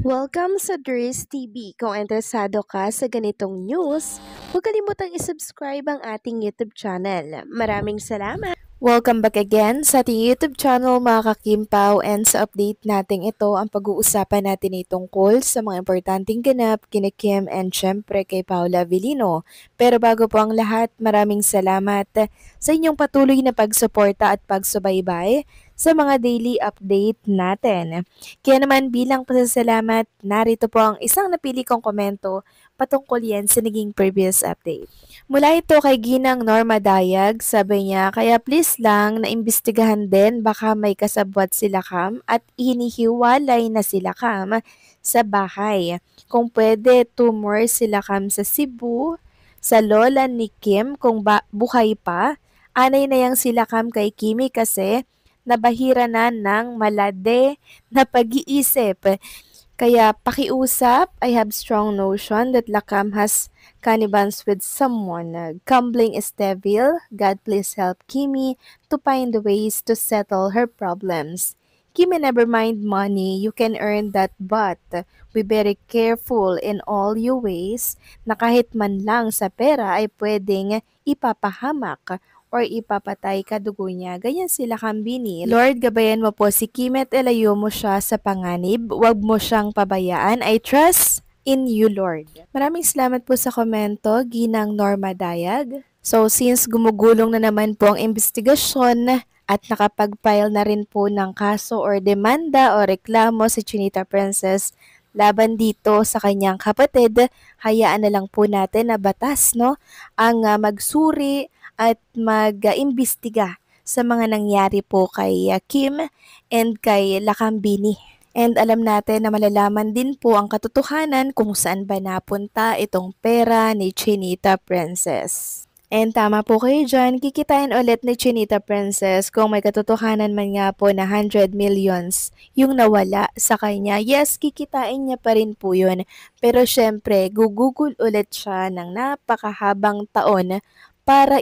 Welcome sa Dries TV. Kung interesado ka sa ganitong news, huwag kalimutang isubscribe ang ating YouTube channel. Maraming salamat! Welcome back again sa ating YouTube channel mga kakimpaw, and sa update natin ito, ang pag-uusapan natin ay tungkol sa mga importanteng ganap kina Kim and syempre kay Paula Avellino. Pero bago po ang lahat, maraming salamat sa inyong patuloy na pagsuporta at pagsubaybay sa mga daily update natin. Kaya naman bilang pasasalamat, narito po ang isang napili kong komento patungkol yan sa naging previous update. Mula ito kay Ginang Norma Dayag, sabi niya, kaya please lang na imbestigahan din baka may kasabwat sila Cam at hinihiwalay na sila Cam sa bahay. Kung pwede, tumor sila Cam sa Cebu, sa lola ni Kim kung buhay pa. Anay na yang sila Cam kay Kimi kasi nabahira na ng malade na pag-iisip. Kaya pakiusap, I have strong notion that Lakam has connivance with someone. Gambling is devil. God please help Kimi to find ways to settle her problems. Kimi, never mind money, you can earn that, but be very careful in all your ways na kahit man lang sa pera ay pwedeng ipapahamak or ipapatay kadugo niya. Ganyan sila Kambini. Lord, gabayan mo po si Kim at ilayo mo siya sa panganib. Huwag mo siyang pabayaan. I trust in you, Lord. Maraming salamat po sa komento, Ginang Norma Dayag. So, since gumugulong na naman po ang investigasyon at nakapag-file na rin po ng kaso or demanda o reklamo si Chinita Princess laban dito sa kanyang kapatid, hayaan na lang po natin na batas, no, ang magsuri at mag-imbestiga sa mga nangyari po kay Kim and kay Lakambini. And alam natin na malalaman din po ang katotohanan kung saan ba napunta itong pera ni Chinita Princess. And tama po kayo dyan, kikitain ulit ni Chinita Princess kung may katotohanan man nga po na 100 millions yung nawala sa kanya. Yes, kikitain niya pa rin po yun. Pero syempre, gugugol ulit siya ng napakahabang taon para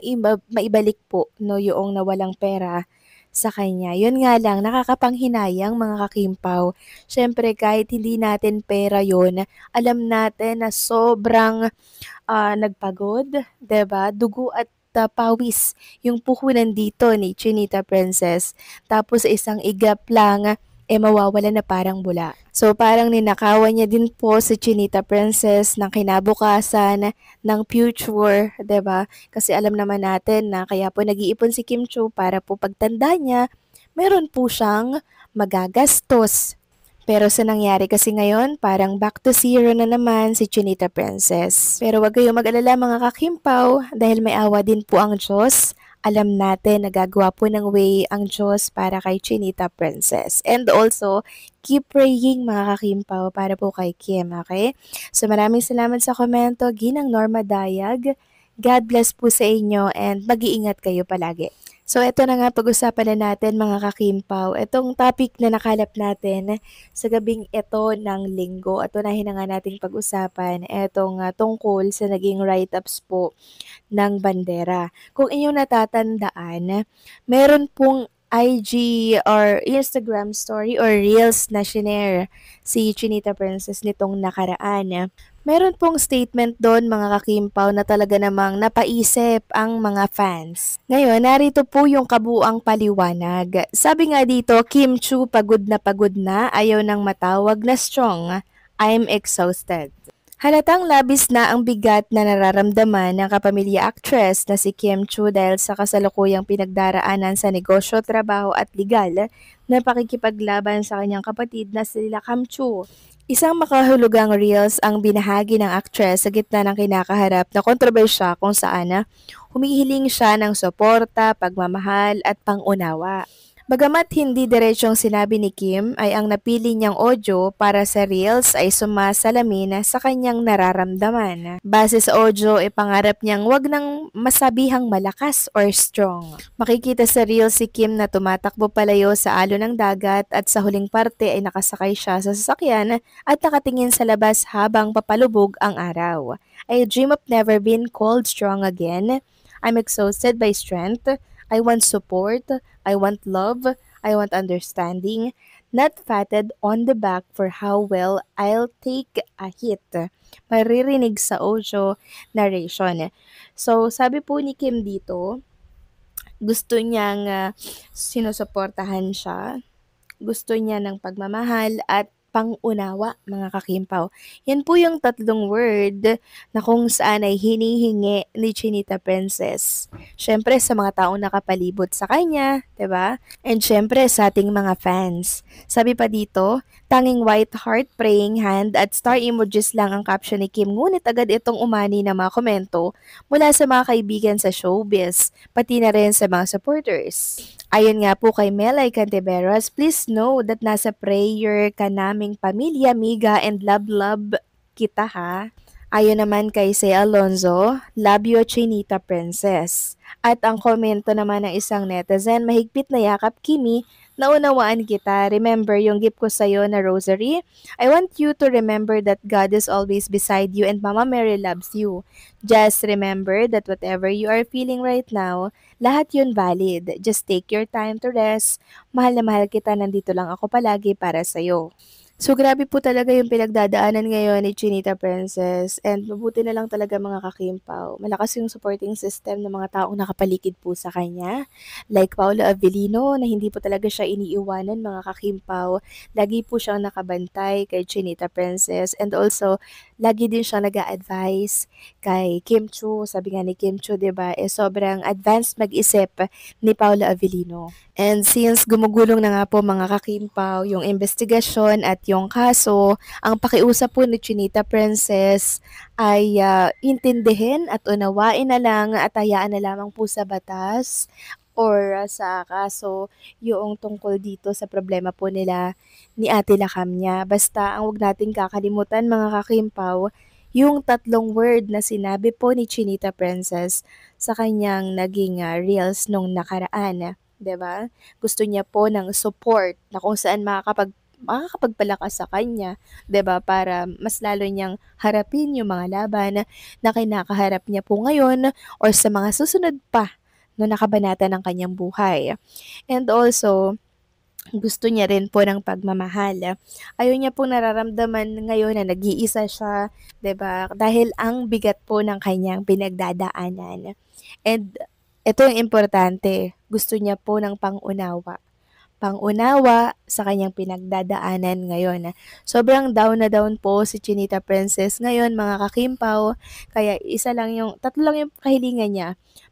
maibalik po no yung nawalang pera sa kanya. Yun nga lang, nakakapanghinayang mga kakimpaw. Siyempre kahit hindi natin pera yun, alam natin na sobrang nagpagod, 'di ba? Dugo at pawis yung puhunan dito ni Chinita Princess. Tapos sa isang igap lang, mawawala na parang bula. So parang ninakawan niya din po si Chinita Princess ng kinabukasan, ng future, 'di ba? Kasi alam naman natin na kaya po nag-iipon si Kim Chiu para po pagtanda niya, meron po siyang magagastos. Pero sa nangyari kasi ngayon, parang back to zero na naman si Chinita Princess. Pero wag kayong mag-alala mga kakimpaw dahil may awa din po ang Diyos. Alam natin na gagawa po ng way ang Diyos para kay Chinita Princess. And also, keep praying mga kakimpaw para po kay Kim, okay? So maraming salamat sa komento, Ginang Norma Dayag. God bless po sa inyo and mag-iingat kayo palagi. So ito na nga pag-usapan na natin mga kakimpaw. Itong topic na nakalap natin sa gabing ito ng linggo at unahin na nga nating pag-usapan itong tungkol sa naging write-ups po ng bandera. Kung inyong natatandaan, meron pong IG or Instagram story or Reels na shinare si Chinita Princess nitong nakaraan. Meron pong statement doon mga kakimpaw na talaga namang napaisip ang mga fans. Ngayon, narito po yung kabuang paliwanag. Sabi nga dito, Kim Chiu pagod na, ayaw nang matawag na strong. I'm exhausted. Halatang labis na ang bigat na nararamdaman ng kapamilya actress na si Kim Chiu dahil sa kasalukuyang pinagdaraanan sa negosyo, trabaho at legal na pakikipaglaban sa kanyang kapatid na sila Kam Chiu. Isang makahulugang reels ang binahagi ng actress sa gitna ng kinakaharap na kontrobersya kung saan humihiling siya ng suporta, pagmamahal at pangunawa. Bagamat hindi diretsong sinabi ni Kim ay ang napili niyang audio para sa reels ay sumasalamin sa kanyang nararamdaman. Base sa audio, ipangarap niyang wag nang masabihang malakas or strong. Makikita sa reels si Kim na tumatakbo palayo sa alon ng dagat at sa huling parte ay nakasakay siya sa sasakyan at nakatingin sa labas habang papalubog ang araw. I dream of never being called strong again. I'm exhausted by strength. I want support, I want love, I want understanding. not patted on the back for how well I'll take a hit. Maririnig sa audio narration. So, sabi po ni Kim dito, gusto niyang sinusuportahan siya, gusto niya ng pagmamahal at pangunawa, mga kakimpaw. Yan po yung tatlong word na kung saan ay hinihingi ni Chinita Princess. Siyempre sa mga taong nakapalibot sa kanya, 'di ba? And siyempre sa ating mga fans. Sabi pa dito, tanging white heart, praying hand at star emojis lang ang caption ni Kim, ngunit agad itong umani ng mga komento mula sa mga kaibigan sa showbiz, pati na rin sa mga supporters. Ayon nga po kay Melay Cantiveros, please know that nasa prayer ka naming pamilya, miga, and love kita ha. Ayon naman kay Say Alonzo, love you Chinita Princess. At ang komento naman ng isang netizen, mahigpit na yakap Kimi, naunawaan kita. Remember yung gift ko sa'yo na rosary? I want you to remember that God is always beside you and Mama Mary loves you. Just remember that whatever you are feeling right now, lahat yun valid. Just take your time to rest. Mahal na mahal kita, nandito lang ako palagi para sa'yo. So, grabe po talaga yung pinagdadaanan ngayon ni Chinita Princess and mabuti na lang talaga mga kakimpaw. Malakas yung supporting system ng mga taong nakapaligid po sa kanya. Like Paula Avellino na hindi po talaga siya iniiwanan mga kakimpaw. Lagi po siyang nakabantay kay Chinita Princess and also lagi din siyang nag-a-advise kay Kim Chu. Sabi nga ni Kim Chu, 'di ba, sobrang advanced mag-isip ni Paula Avellino. And since gumugulong na nga po mga kakimpaw yung investigasyon at yung kaso, ang pakiusap po ni Chinita Princess ay intindihin at unawain na lang at hayaan na lamang po sa batas or sa kaso yung tungkol dito sa problema po nila ni Ate Lakamnya. Basta ang wag nating kakalimutan mga kakimpaw, yung tatlong word na sinabi po ni Chinita Princess sa kanyang naging reels nung nakaraan. 'Di ba? Gusto niya po ng support na kung saan makakapagpalakas sa kanya, 'di ba? Para mas lalo niyang harapin yung mga laban na kinakaharap niya po ngayon or sa mga susunod pa no nakabanata ng kanyang buhay. And also, gusto niya rin po ng pagmamahal. Ayaw niya pong nararamdaman ngayon na nag-iisa siya, 'di ba? Dahil ang bigat po ng kanyang pinagdadaanan. And ito yung importante, gusto niya po ng pangunawa. Pangunawa sa kanyang pinagdadaanan ngayon. Sobrang down na down po si Chinita Princess ngayon mga kakimpaw. Kaya tatlo lang yung kahilingan niya.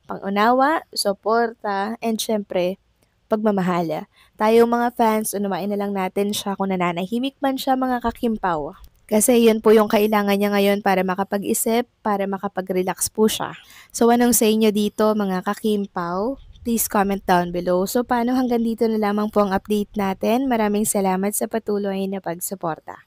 Pangunawa, suporta, and syempre, pagmamahal. Tayong mga fans, unawain na lang natin siya kung nananahimik man siya mga kakimpaw. Kasi yun po yung kailangan niya ngayon para makapag-isip, para makapag-relax po siya. So anong sa inyo dito mga kakimpaw? Please comment down below. So paano hanggang dito na lamang po ang update natin. Maraming salamat sa patuloy na pagsuporta.